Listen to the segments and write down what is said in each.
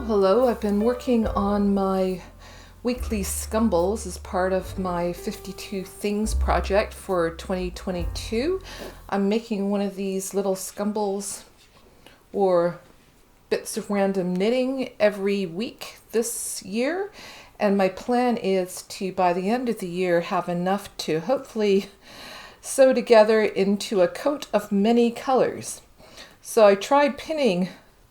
Hello. I've been working on my weekly scumbles as part of my 52 Things project for 2022. I'm making one of these little scumbles or bits of random knitting every week this year, and my plan is to, by the end of the year, have enough to hopefully sew together into a coat of many colors. So I tried pinning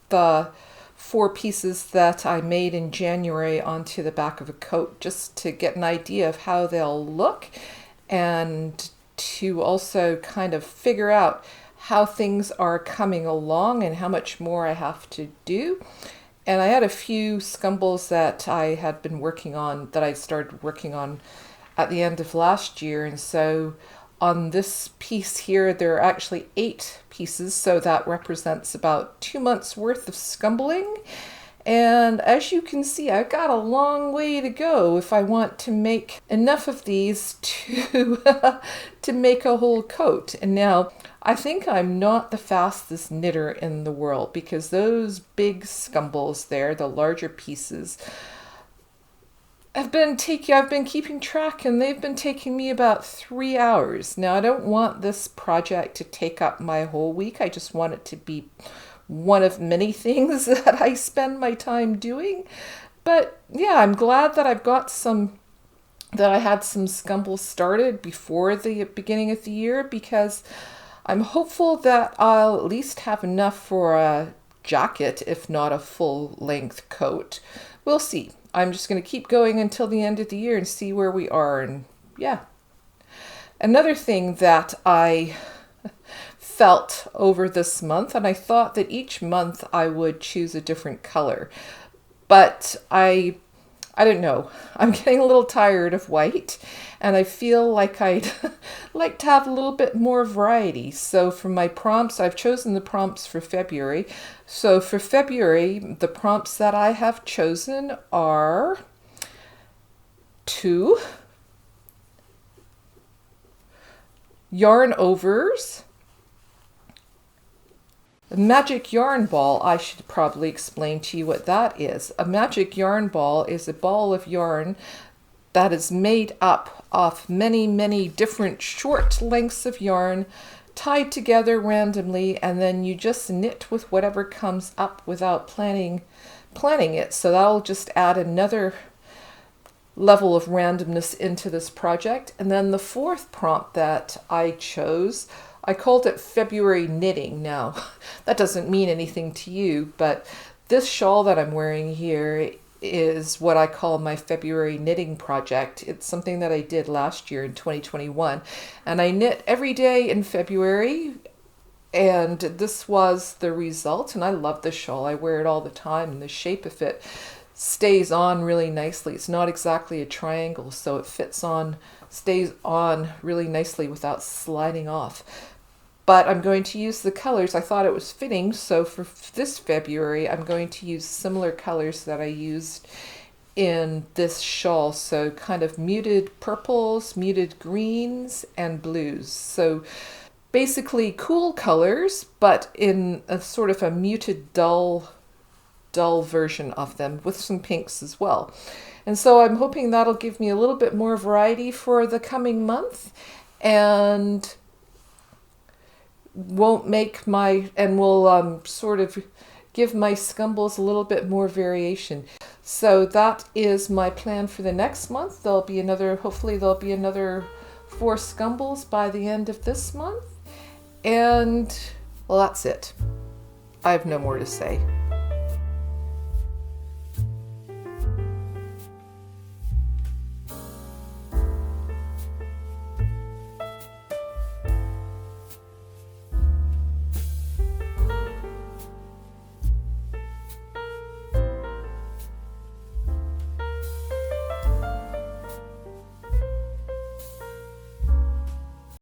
the 4 pieces that I made in January onto the back of a coat just to get an idea of how they'll look, and to also kind of figure out how things are coming along and how much more I have to do. And I had a few scumbles that I had been working on, that I started working on at the end of last year, and so on this piece here, there are actually 8 pieces, so that represents about 2 months worth of scumbling. And as you can see, I've got a long way to go if I want to make enough of these to, to make a whole coat. And now, I think I'm not the fastest knitter in the world, because those big scumbles there, the larger pieces, I've been keeping track, and they've been taking me about 3 hours. Now, I don't want this project to take up my whole week. I just want it to be one of many things that I spend my time doing. But yeah, I'm glad that I had some scumbles started before the beginning of the year, because I'm hopeful that I'll at least have enough for a jacket, if not a full-length coat. We'll see. I'm just going to keep going until the end of the year and see where we are. And yeah. Another thing that I felt over this month, and I thought that each month I would choose a different color, but I don't know. I'm getting a little tired of white, and I feel like I'd like to have a little bit more variety. So for my prompts, I've chosen the prompts for February. So for February, the prompts that I have chosen are 2 yarn overs, a magic yarn ball. I should probably explain to you what that is. A magic yarn ball is a ball of yarn that is made up of many, many different short lengths of yarn tied together randomly, and then you just knit with whatever comes up without planning it. So that'll just add another level of randomness into this project. And then the 4th prompt that I chose, I called it February knitting. Now, that doesn't mean anything to you, but this shawl that I'm wearing here is what I call my February knitting project. It's something that I did last year in 2021, and I knit every day in February, and this was the result. And I love this shawl. I wear it all the time, and the shape of it stays on really nicely. It's not exactly a triangle, so it stays on really nicely without sliding off. But I'm going to use the colors. I thought it was fitting, so for this February, I'm going to use similar colors that I used in this shawl. So kind of muted purples, muted greens, and blues. So basically cool colors, but in a sort of a muted, dull version of them, with some pinks as well. And so I'm hoping that'll give me a little bit more variety for the coming month, and will sort of give my scumbles a little bit more variation. So that is my plan for the next month. Hopefully there'll be another 4 scumbles by the end of this month. And well, that's it. I have no more to say.